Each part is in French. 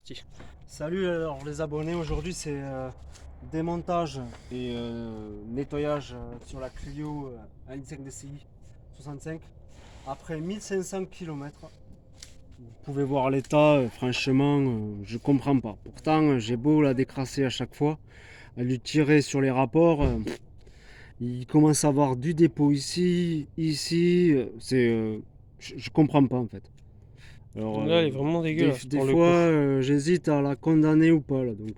parti. Salut alors les abonnés, aujourd'hui c'est démontage et nettoyage sur la Clio 1.5 DCI 65 après 1500 km. Vous pouvez voir l'état, franchement je comprends pas. Pourtant j'ai beau la décrasser à chaque fois, à lui tirer sur les rapports, il commence à avoir du dépôt ici, je comprends pas en fait. Alors, Là, elle est vraiment dégueulasse des pour le fois, coup. j'hésite à la condamner ou pas là. Donc,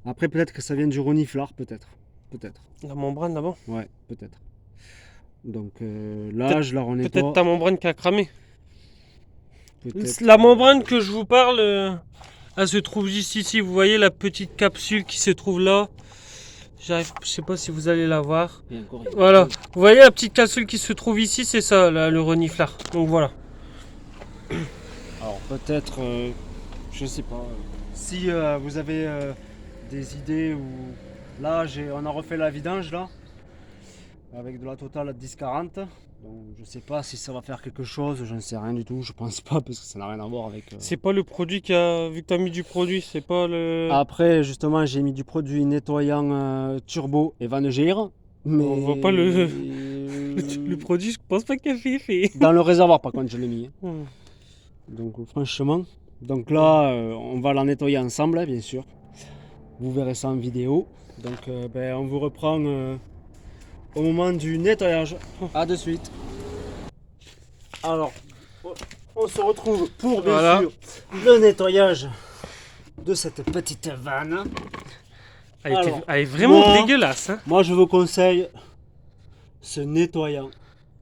après, peut-être que ça vient du reniflard, peut-être. Peut-être. La membrane là-bas. Ouais, peut-être. Donc là, Peut-être je la peut-être renettoie. ta membrane qui a cramé. Peut-être. La membrane que je vous parle, elle se trouve juste ici. Vous voyez la petite capsule qui se trouve là. Je sais pas si vous allez la voir. Et encore, Voilà. Vous voyez la petite capsule qui se trouve ici, c'est ça, là, le reniflard. Donc voilà. Alors peut-être, je sais pas. Si vous avez des idées ou là, on a refait la vidange là avec de la totale à 10-40. Donc je sais pas si ça va faire quelque chose, je ne sais rien du tout, je pense pas parce que ça n'a rien à voir avec. C'est pas le produit qui a. Vu que t'as mis du produit, c'est pas le. Après, justement, j'ai mis du produit nettoyant turbo et Van Gogh, On voit pas le, mais le produit, je pense pas qu'il a fait effet. dans le réservoir, par contre, je l'ai mis. Hmm. Donc, franchement, donc là, on va la nettoyer ensemble, hein, bien sûr. Vous verrez ça en vidéo. Donc, on vous reprend au moment du nettoyage. À de suite. Alors, on se retrouve pour, bien Voilà. sûr, le nettoyage de cette petite vanne. Alors, Elle est vraiment moi- dégueulasse. Hein. Moi, je vous conseille ce nettoyant.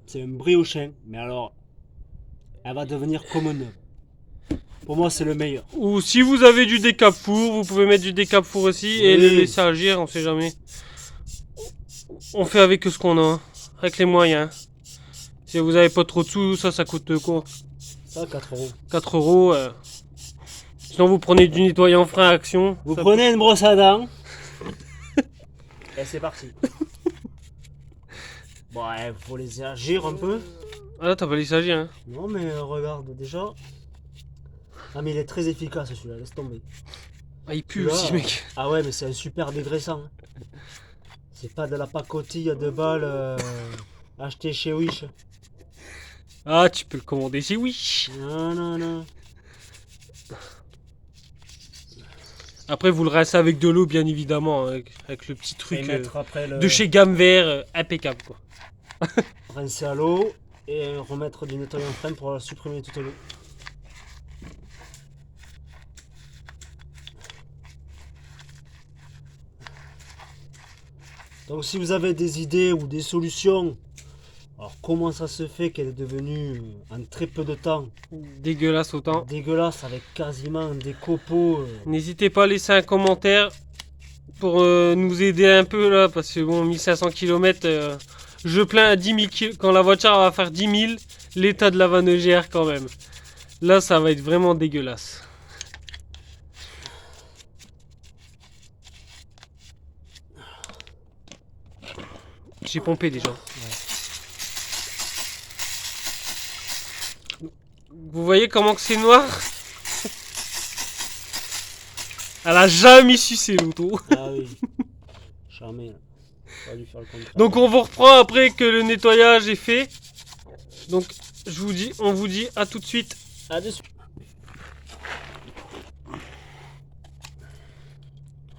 C'est un briochin, mais alors, elle va devenir comme un œuf. Pour moi, c'est le meilleur. Ou si vous avez du décap four, vous pouvez mettre du décap four aussi et le Oui. laisser agir, on sait jamais. On fait avec ce qu'on a, hein, avec les moyens. Si vous avez pas trop de sous, ça coûte quoi? Ça, 4 euros. 4 euros. Sinon, vous prenez du nettoyant frein à action. Vous Ça prenez une brosse à dents. Et c'est parti. Bon, il faut les agir un peu. Ah là, t'as pas laissé agir. Hein. Non, mais regarde déjà. Ah, mais il est très efficace celui-là, laisse tomber. Ah, il pue Celui-là, aussi, mec. Ah ouais, mais c'est un super dégraissant. C'est pas de la pacotille à 2 balles achetée chez Wish. Ah, tu peux le commander si oui. Non, non, non. Après, vous le rincez avec de l'eau, bien évidemment, hein, avec le petit Et truc mettre après le de chez Gamme Vert, impeccable, quoi. rincer à l'eau et remettre du nettoyant frein pour supprimer toute l'eau. Donc si vous avez des idées ou des solutions, alors comment ça se fait qu'elle est devenue en très peu de temps Dégueulasse autant. dégueulasse avec quasiment des copeaux N'hésitez pas à laisser un commentaire pour nous aider un peu là, parce que bon, 1500 km, je plains à 10 000 km. Quand la voiture va faire 10 000, l'état de la vanne EGR quand même. Là, ça va être vraiment dégueulasse. J'ai pompé déjà. Vous voyez comment que c'est noir? Elle a jamais sucé l'auto. Ah oui, charmé là. J'aurais dû faire le contraire. Donc on vous reprend après que le nettoyage est fait. Donc on vous dit à tout de suite. À de suite.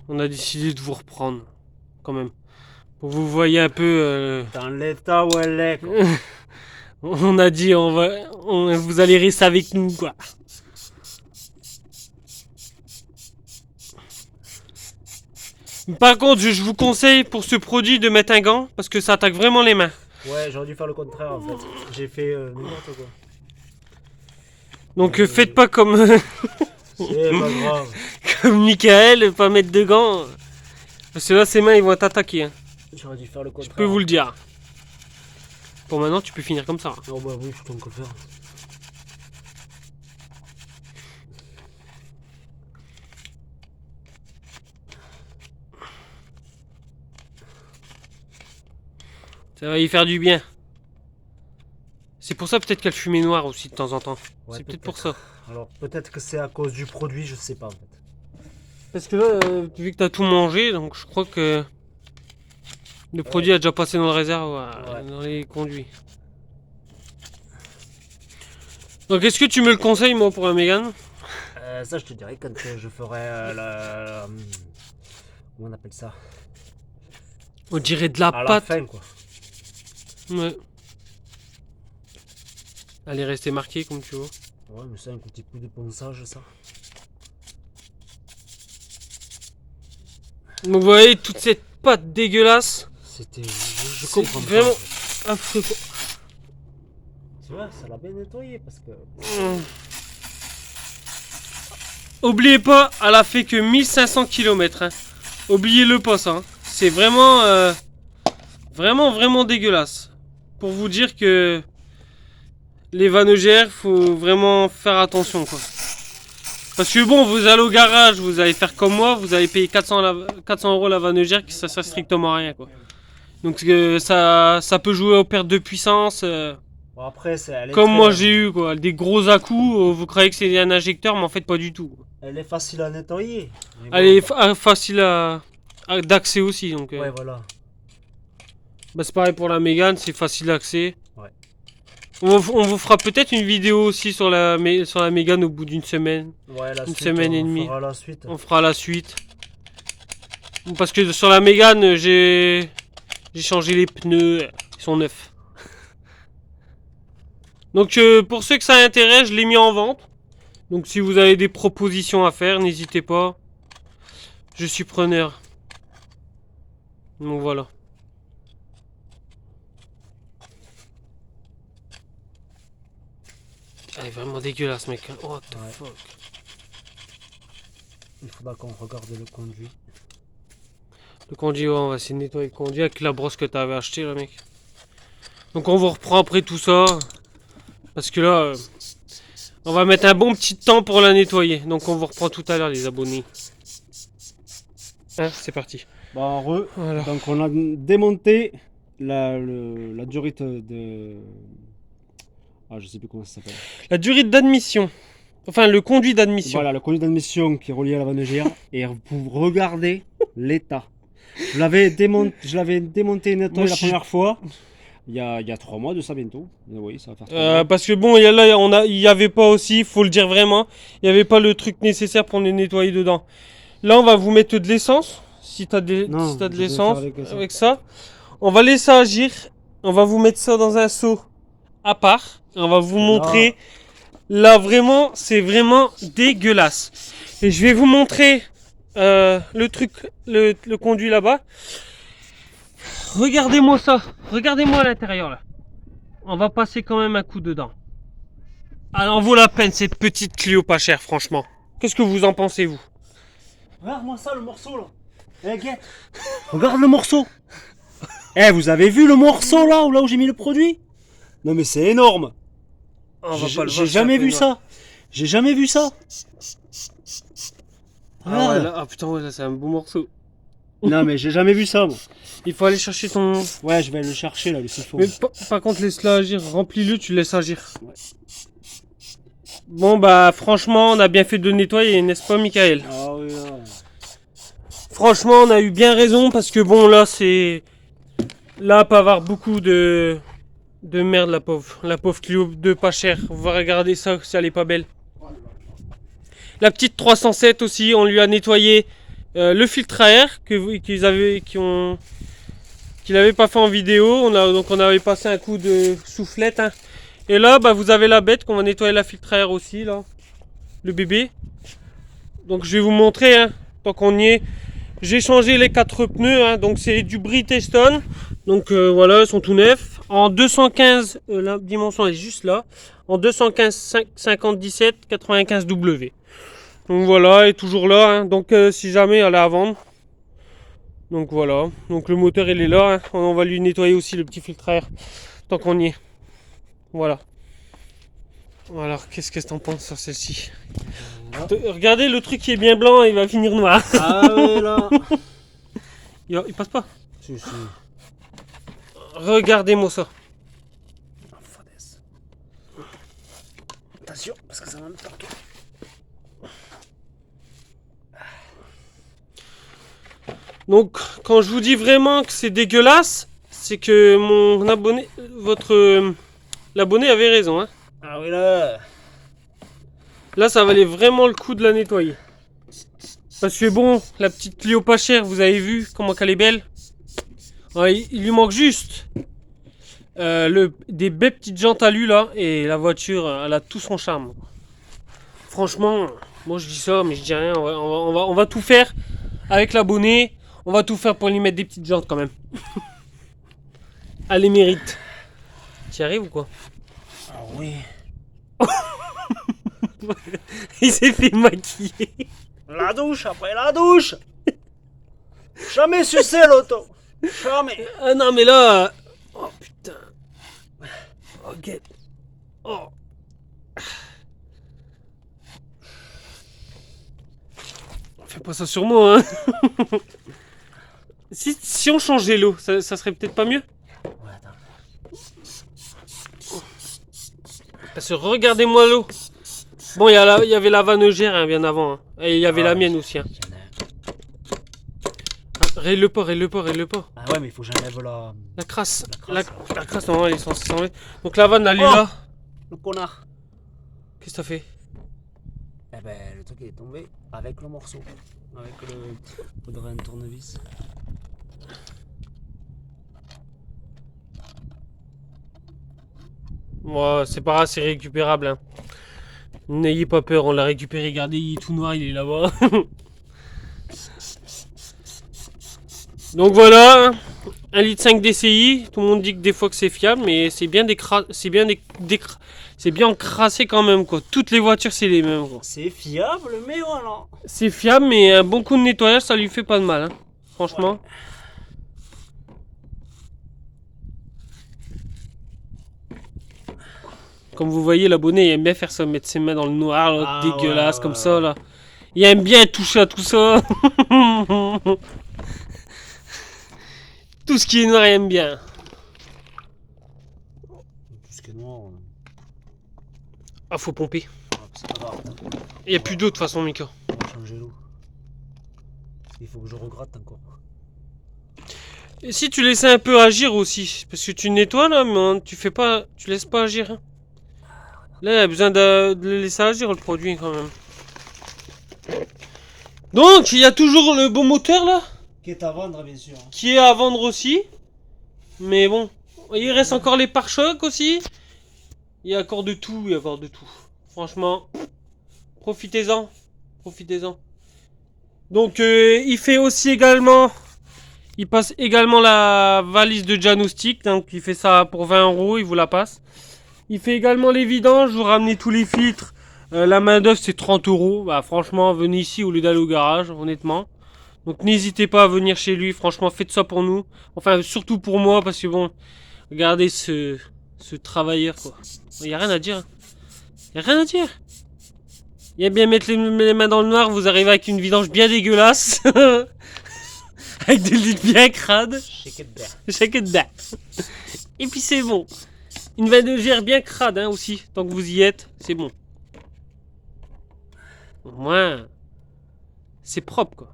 On a décidé de vous reprendre quand même. Pour que vous voyez un peu. Dans l'état où elle est. Quoi. On a dit vous allez rester avec nous quoi. Par contre, je vous conseille pour ce produit de mettre un gant parce que ça attaque vraiment les mains. Ouais, j'aurais dû faire le contraire en fait. J'ai fait n'importe quoi. Donc faites pas comme, C'est pas grave. comme Michael, pas mettre de gants. Parce que là, ses mains ils vont t'attaquer. Hein. J'aurais dû faire le Je contraire. peux vous le dire. Pour maintenant, tu peux finir comme ça. Oh bah oui, faut qu'on le faire. Ça va y faire du bien. C'est pour ça peut-être qu'elle fumait noire aussi de temps en temps. Ouais, c'est peut-être pour ça. Alors peut-être que c'est à cause du produit, je sais pas en fait. Parce que là, vu que t'as tout mangé, donc je crois que le produit a déjà passé dans le réservoir, dans les conduits. Donc est-ce que tu me le conseilles moi pour la Mégane? Ça je te dirais quand je ferai comment on appelle ça? On dirait de la À la pâte. fin quoi. Ouais. Elle est restée marquée comme tu vois. Ouais mais c'est un petit coup de ponçage ça. Donc vous voyez toute cette pâte dégueulasse. C'était. Je C'est comprends pas, vraiment en fait. affreux. Tu vois, ça l'a bien nettoyé parce que. Oubliez pas, elle a fait que 1500 km. Hein. Oubliez-le pas ça. Hein. C'est vraiment, vraiment dégueulasse. Pour vous dire que les vannes EGR, faut vraiment faire attention quoi. Parce que bon, vous allez au garage, vous allez faire comme moi, vous allez payer 400 € la vanne EGR, qui ça sert strictement à rien quoi. Donc ça peut jouer aux pertes de puissance. Bon, après, Comme moi j'ai eu quoi, des gros à-coups, vous croyez que c'est un injecteur, mais en fait pas du tout. Elle est facile à nettoyer. Elle est facile d'accès aussi, donc. Ouais, voilà. Bah, c'est pareil pour la Mégane, c'est facile d'accès. Ouais. On vous fera peut-être une vidéo aussi sur la Mégane au bout d'une semaine. Ouais, une semaine et demie. On fera la suite. On fera la suite. Parce que sur la Mégane, j'ai changé les pneus, ils sont neufs. Donc pour ceux que ça intéresse, je l'ai mis en vente. Donc si vous avez des propositions à faire, n'hésitez pas. Je suis preneur. Donc voilà. Elle est vraiment dégueulasse mec. What the fuck. Il faudra qu'on regarde le conduit. Le conduit, ouais, on va essayer de nettoyer le conduit avec la brosse que tu avais acheté là mec. Donc on vous reprend après tout ça. Parce que là, on va mettre un bon petit temps pour la nettoyer. Donc on vous reprend tout à l'heure les abonnés. Hein, c'est parti. Bon, Voilà. Donc on a démonté la durite de... Ah, je sais plus comment ça s'appelle. La durée d'admission. Enfin, le conduit d'admission. Voilà, le conduit d'admission qui est relié à la vanne EGR. Et vous regardez l'état. Je l'avais démonté et nettoyé la première fois. Il y a 3 mois de ça bientôt. Oui, ça va faire 3 mois. Parce que bon, il y avait pas aussi, faut le dire vraiment, il n'y avait pas le truc nécessaire pour les nettoyer dedans. Là, on va vous mettre de l'essence. Si tu as de l'essence avec ça. On va laisser agir. On va vous mettre ça dans un seau à part. On va vous montrer. Là, vraiment, c'est vraiment dégueulasse. Et je vais vous montrer le truc, le conduit là-bas. Regardez-moi ça. Regardez-moi à l'intérieur là. On va passer quand même un coup dedans. Alors, vaut la peine cette petite Clio pas chère, franchement. Qu'est-ce que vous en pensez, vous? Regarde-moi ça, le morceau là. Eh, Guette. Regarde le morceau. Eh, vous avez vu le morceau là où j'ai mis le produit? Non, mais c'est énorme. J'ai jamais vu ça. J'ai jamais vu ça. Ah, ouais, là, ah putain, ouais, là c'est un beau morceau. Non, mais j'ai jamais vu ça, moi. Il faut aller chercher ton. Ouais, je vais le chercher là, le siphon. Mais par contre, laisse-le agir. Remplis-le, tu le laisses agir. Ouais. Bon, bah, franchement, on a bien fait de le nettoyer, n'est-ce pas, Michael? Ah oui, là. Franchement, on a eu bien raison parce que bon, là, c'est. Là, elle peut avoir beaucoup de merde, la pauvre. La pauvre Clio de pas cher. On va regarder ça si elle est pas belle. La petite 307 aussi, on lui a nettoyé le filtre à air qu'il n'avait pas fait en vidéo. Donc on avait passé un coup de soufflette. Hein. Et là, bah, vous avez la bête qu'on va nettoyer la filtre à air aussi, là. Le bébé. Donc je vais vous montrer, hein, tant qu'on y est. J'ai changé les 4 pneus, hein, donc c'est du Bridgestone. Donc voilà, ils sont tout neufs. En 215, la dimension est juste là. En 215 5017 95 W. Donc voilà, elle est toujours là. Hein. Donc si jamais elle est à vendre. Donc voilà. Donc le moteur il est là. Hein. On va lui nettoyer aussi le petit filtre à air. Tant qu'on y est. Voilà. Alors qu'est-ce que t'en penses sur celle-ci? Regardez le truc qui est bien blanc, il va finir noir. Ah ouais là. Il passe pas. Si, si. Regardez-moi ça. Attention, parce que ça va me torquer. Donc, quand je vous dis vraiment que c'est dégueulasse, c'est que mon abonné, l'abonné avait raison. Hein. Ah oui, là. Là, ça valait vraiment le coup de la nettoyer. Parce que bon, la petite Clio pas chère, vous avez vu comment qu'elle est belle. Ouais, il lui manque juste des belles petites jantes à lui là, et la voiture, elle a tout son charme. Franchement, moi je dis ça, mais je dis rien. On va tout faire avec l'abonné. On va tout faire pour lui mettre des petites jantes quand même. Elle les mérite. Tu y arrives ou quoi? Ah oui. Il s'est fait maquiller. La douche, après la douche. Jamais sucé l'auto. Jamais. Ah non mais là... Oh putain. Oh get. Oh. Fais pas ça sur moi hein. Si on changeait l'eau, ça serait peut-être pas mieux? Ouais, attends. Parce que regardez-moi l'eau. Bon, il y avait la vanneugère hein, bien avant. Hein. Et il y avait la mienne aussi. Hein. Ah, règle-le pas. Ah ouais, mais il faut que j'enlève La crasse. La La crasse, non, elle est censée s'enlever. Donc la vanne, elle est Oh là. le connard. Qu'est-ce que t'as fait? Eh ben, le truc il est tombé avec le morceau. Avec le... faudrait un tournevis. Ouais, c'est pas grave, c'est récupérable. Hein. N'ayez pas peur, on l'a récupéré. Regardez, il est tout noir, il est là-bas. Donc voilà, 1,5 litre DCI. Tout le monde dit que des fois que c'est fiable, mais c'est bien c'est bien encrassé quand même quoi. Toutes les voitures c'est les mêmes quoi. C'est fiable, mais voilà. C'est fiable, mais un bon coup de nettoyage ça lui fait pas de mal. Hein. Franchement. Ouais. Comme vous voyez, l'abonné il aime bien faire ça, mettre ses mains dans le noir, là, dégueulasse comme ça là. Il aime bien toucher à tout ça. Tout ce qui est noir, il aime bien. Tout ce qui est noir. Ah, faut pomper. Ah, c'est pas grave. Il n'y a plus d'eau de toute façon, Mika. On va changer l'eau. Il faut que je regratte encore. Et si tu laissais un peu agir aussi, parce que tu nettoies là, mais tu laisses pas agir. Hein. Là, il y a besoin de le laisser agir le produit quand même. Donc, il y a toujours le beau moteur là. Qui est à vendre, bien sûr. Qui est à vendre aussi. Mais bon, il reste encore les pare-chocs aussi. Il y a encore de tout, Franchement, profitez-en. Donc, il fait aussi également... Il passe également la valise de Janostic. Donc, il fait ça pour 20 €, il vous la passe. Il fait également les vidanges, vous ramenez tous les filtres. La main d'œuvre, c'est 30 €. Bah, franchement, venez ici au lieu d'aller au garage, honnêtement. Donc n'hésitez pas à venir chez lui, franchement faites ça pour nous. Enfin surtout pour moi parce que bon, regardez ce travailleur quoi. Il n'y a rien à dire. Il y a bien mettre les mains dans le noir, vous arrivez avec une vidange bien dégueulasse. Avec des litres bien crades. Shake it down. Et puis c'est bon. Une vanneugère bien crade hein, aussi, tant que vous y êtes, c'est bon. Au moins, c'est propre quoi.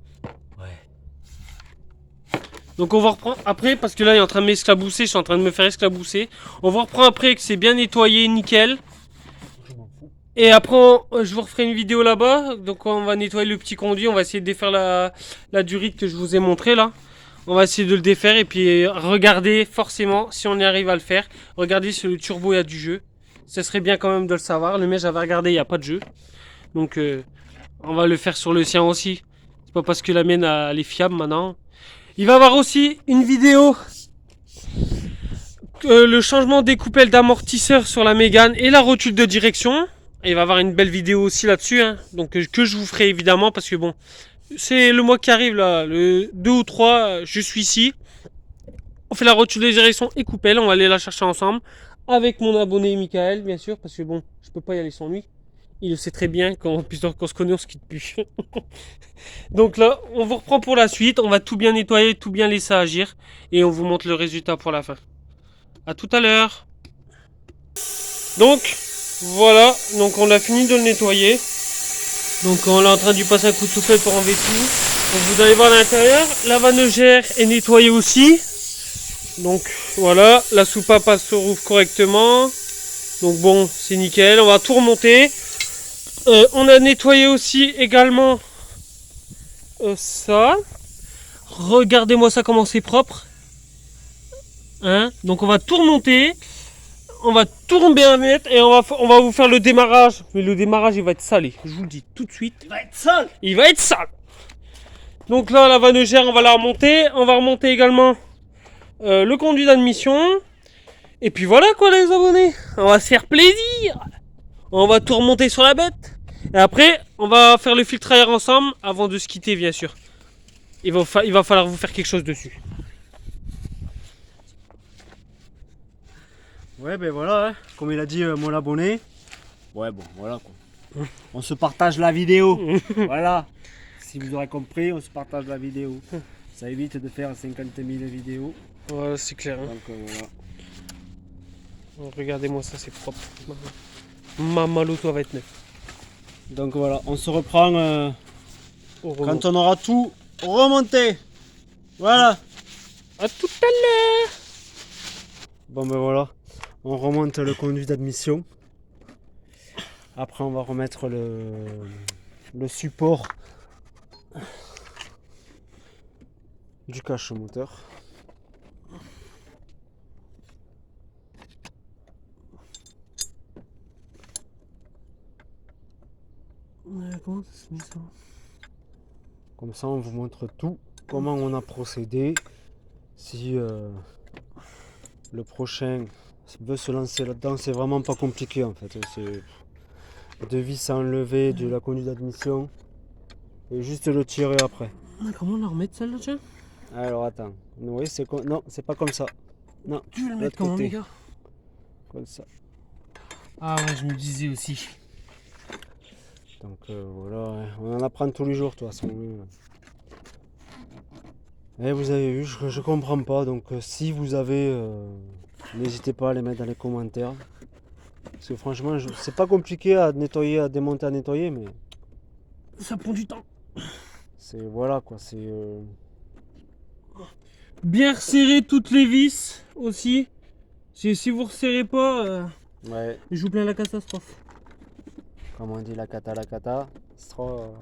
Donc on va reprendre après, parce que là il est en train de m'esclabousser, je suis en train de me faire esclabousser. On va reprendre après que c'est bien nettoyé, nickel. Et après je vous referai une vidéo là-bas. Donc on va nettoyer le petit conduit, on va essayer de défaire la durite que je vous ai montré là. On va essayer de le défaire et puis regardez forcément si on y arrive à le faire. Regardez si le turbo il y a du jeu. Ce serait bien quand même de le savoir. Le mien j'avais regardé, il n'y a pas de jeu. Donc on va le faire sur le sien aussi. C'est pas parce que la mienne elle est fiable maintenant. Il va y avoir aussi une vidéo, le changement des coupelles d'amortisseur sur la Mégane et la rotule de direction. Et il va y avoir une belle vidéo aussi là-dessus, hein. Donc que je vous ferai évidemment parce que bon, c'est le mois qui arrive là, le 2 ou 3, je suis ici. On fait la rotule de direction et coupelle, on va aller la chercher ensemble avec mon abonné Michael bien sûr parce que bon, je peux pas y aller sans lui. Il le sait très bien, quand on se connaît, on se quitte plus. Donc là, on vous reprend pour la suite. On va tout bien nettoyer, tout bien laisser agir. Et on vous montre le résultat pour la fin. A tout à l'heure. Donc, Voilà, donc on a fini de le nettoyer. Donc on est en train de lui passer un coup de soufflet pour enlever tout. Donc vous allez voir à l'intérieur, la vanegère est nettoyée aussi. Donc voilà, la soupape passe se rouvre correctement. Donc bon, c'est nickel, on va tout remonter. On a nettoyé aussi également ça. Regardez-moi ça comment c'est propre. Hein, donc on va tout remonter. On va tout bien mettre et on va vous faire le démarrage. Mais le démarrage il va être salé, je vous le dis tout de suite. Il va être sale. Il va être sale. Donc là la vanegère on va la remonter. On va remonter également le conduit d'admission. Et puis voilà quoi les abonnés. On va se faire plaisir. On va tout remonter sur la bête. Et après on va faire le filtre à air ensemble avant de se quitter bien sûr. Il va falloir vous faire quelque chose dessus. Ouais, ben voilà, hein. Comme il a dit mon abonné. Ouais, bon, voilà quoi. On se partage la vidéo. Voilà. Si vous aurez compris, on se partage la vidéo. Ça évite de faire 50 000 vidéos. Voilà, c'est clair. Hein. Donc voilà. Regardez-moi ça, c'est propre. Ma moto va être neuve. Donc voilà, on se reprend Au quand on aura tout remonté. Voilà. À tout à l'heure. Bon ben voilà, on remonte le conduit d'admission. Après on va remettre le support du cache moteur. Comment ça se met ça ? Comme ça on vous montre tout, comment on a procédé. Si le prochain veut se lancer là-dedans, c'est vraiment pas compliqué en fait. C'est deux vis à enlever de la conduite d'admission et juste le tirer après. Comment la remettre celle-là, tiens ? Alors attends, oui, non, c'est pas comme ça. Non, Tu veux le l'autre mettre comment, côté. les gars ? Comme ça. Ah ouais, je me disais aussi. Donc voilà, ouais. On en apprend tous les jours de toute façon. Et vous avez vu, je comprends pas. Donc si vous avez, n'hésitez pas à les mettre dans les commentaires. Parce que franchement, c'est pas compliqué à nettoyer, à démonter, à nettoyer, mais Ça prend du temps. c'est voilà quoi. C'est Bien resserrer toutes les vis aussi. Si vous resserrez pas, ouais. je vous plains la catastrophe. Comme on dit la cata, c'est trop.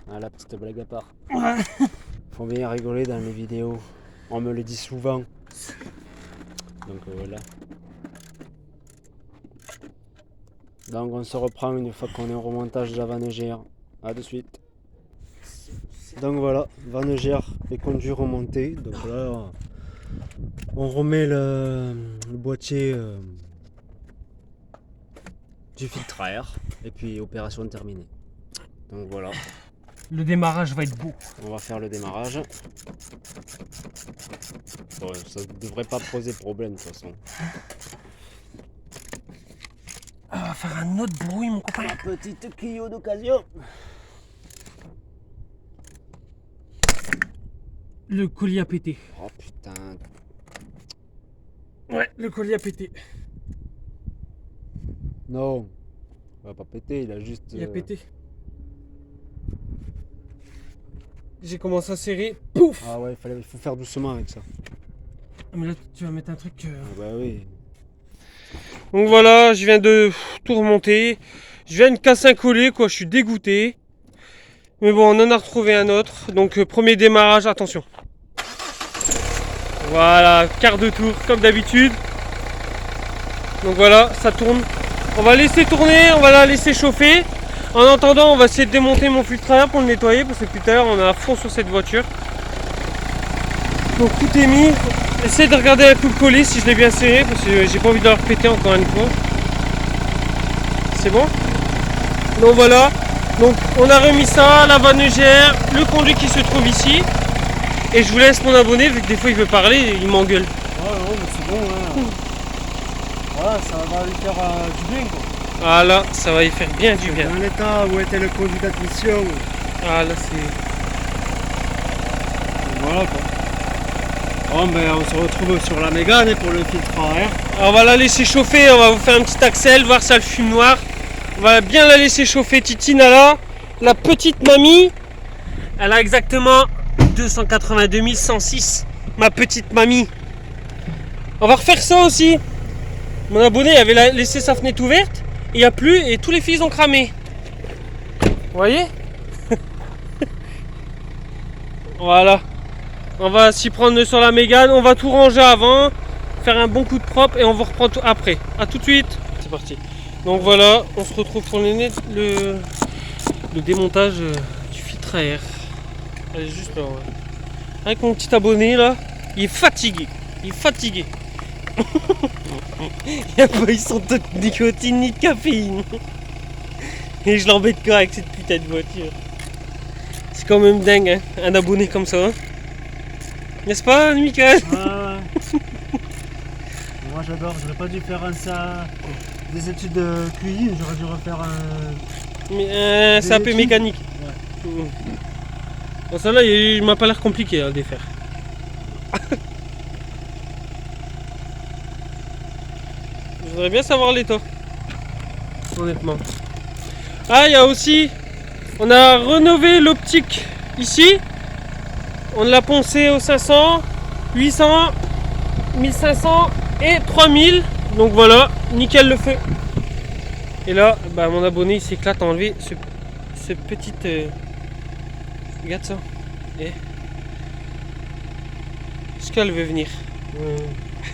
La petite blague à part. Ouais. Faut bien rigoler dans les vidéos. On me le dit souvent. Donc voilà. Donc on se reprend une fois qu'on est au remontage de la vanegère. A de suite. Donc voilà, vanegère et conduit remonté. Donc là, on remet le boîtier du filtre à air. Et puis opération terminée. Donc voilà. Le démarrage va être beau. On va faire le démarrage. Bon, ça ne devrait pas poser problème de toute façon. On va faire un autre bruit, mon copain. La petite Clio d'occasion. Le collier a pété. Oh putain. Ouais, le collier a pété. Non. Il va pas péter, il a juste... Il a pété. J'ai commencé à serrer. Pouf! Ah ouais, il faut faire doucement avec ça. Ah, mais là, tu vas mettre un truc... Ah bah oui. Donc voilà, je viens de tout remonter. Je viens de casser un collier, quoi. Je suis dégoûté. Mais bon, on en a retrouvé un autre. Donc, premier démarrage, attention. Voilà, quart de tour, comme d'habitude. Donc voilà, ça tourne. On va laisser tourner, on va la laisser chauffer. En attendant, on va essayer de démonter mon filtre à air pour le nettoyer. Parce que plus tard, on est à fond sur cette voiture. Donc tout est mis. Essayez de regarder un coup le collier si je l'ai bien serré. Parce que j'ai pas envie de le répéter encore une fois. C'est bon? Donc voilà. Donc on a remis ça, la vanegère, le conduit qui se trouve ici. Et je vous laisse mon abonné, vu que des fois il veut parler et il m'engueule. Ouais, non, mais c'est bon, hein. Voilà, ça va lui faire du bien, quoi. Ah là, ça va y faire bien du bien. Dans l'état où était le conduit d'admission. Ah là c'est... Voilà, quoi. Bon, ben, on se retrouve sur la Mégane pour le filtre à air. Alors, on va la laisser chauffer, on va vous faire un petit accel, voir si elle fume noir. On va bien la laisser chauffer. Titine là, la petite mamie, elle a exactement 282 106. Ma petite mamie. On va refaire ça aussi. Mon abonné avait laissé sa fenêtre ouverte, il n'y a plus et tous les fils ont cramé. Vous voyez? Voilà. On va s'y prendre sur la Mégane, on va tout ranger avant, faire un bon coup de propre et on vous reprend tout après. A tout de suite. C'est parti. Donc voilà, on se retrouve pour le démontage du filtre à air. Elle est juste là. Ouais. Avec mon petit abonné là, il est fatigué. Il est fatigué. Il n'y a pas eu son taux de nicotine ni de caféine. Et je l'embête quoi avec cette putain de voiture. C'est quand même dingue, hein, un abonné comme ça. Hein. N'est-ce pas, Michael? Ouais. Moi j'adore, j'aurais pas dû faire des études de QI, j'aurais dû refaire un C'est un peu études. mécanique. Ouais. Bon, ça là, il m'a pas l'air compliqué à défaire. Je voudrais bien savoir l'état. Honnêtement. Ah, il y a aussi. On a rénové l'optique ici. On l'a poncé au 500, 800, 1500 et 3000. Donc voilà, nickel le feu. Et là, bah, mon abonné il s'éclate à enlever ce petit. Regarde ça. Et. Est-ce qu'elle veut venir?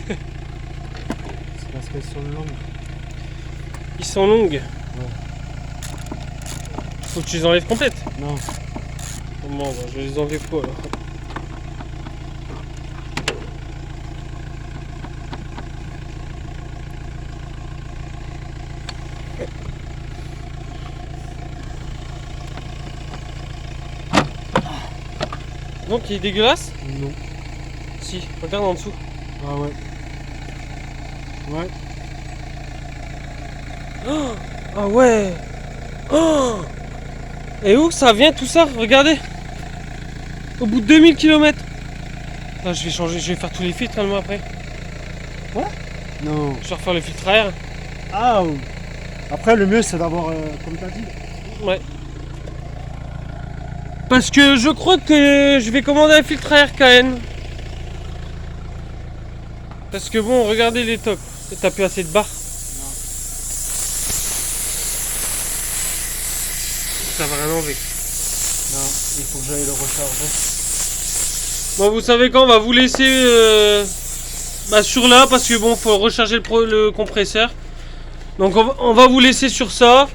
C'est parce qu'elles sont longues. Ils sont longues. Faut que tu les enlèves complètes. Non. Bon, bah, je vais les enlever quoi alors. Donc il est dégueulasse? Non. Si, regarde en dessous. Ah ouais. Ouais. Oh, ah ouais. Oh. Et où ça vient tout ça? Regardez. Au bout de 2000 km. Là, je vais changer, je vais faire tous les filtres seulement après. Non. Je vais refaire le filtre à air. Ah oui. Après le mieux c'est d'avoir, comme t'as dit. Ouais. Parce que je crois que je vais commander un filtre à air KN. Parce que bon, regardez les tocs. T'as plus assez de barres. Ça va rien enlever. Non, il faut que j'aille le recharger. Bon, vous savez quoi, on va vous laisser sur là parce que bon, faut recharger le compresseur. Donc on va vous laisser sur ça.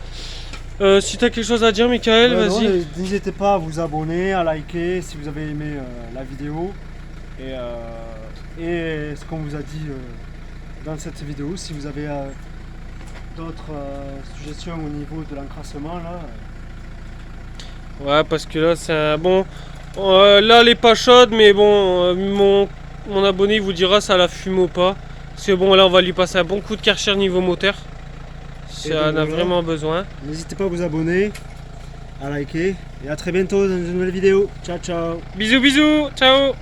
Si tu as quelque chose à dire, Michael, Ouais, vas-y. non, n'hésitez pas à vous abonner, à liker si vous avez aimé la vidéo et ce qu'on vous a dit dans cette vidéo. Si vous avez d'autres suggestions au niveau de l'encrassement là. Ouais, parce que là, c'est un bon. Là, elle est pas chaude, mais bon, mon abonné il vous dira ça la fume ou pas. Parce que bon, là, on va lui passer un bon coup de Karcher niveau moteur. Et Ça donc, en a voilà. vraiment besoin. N'hésitez pas à vous abonner, à liker et à très bientôt dans une nouvelle vidéo. Ciao ciao. Bisous, bisous, ciao.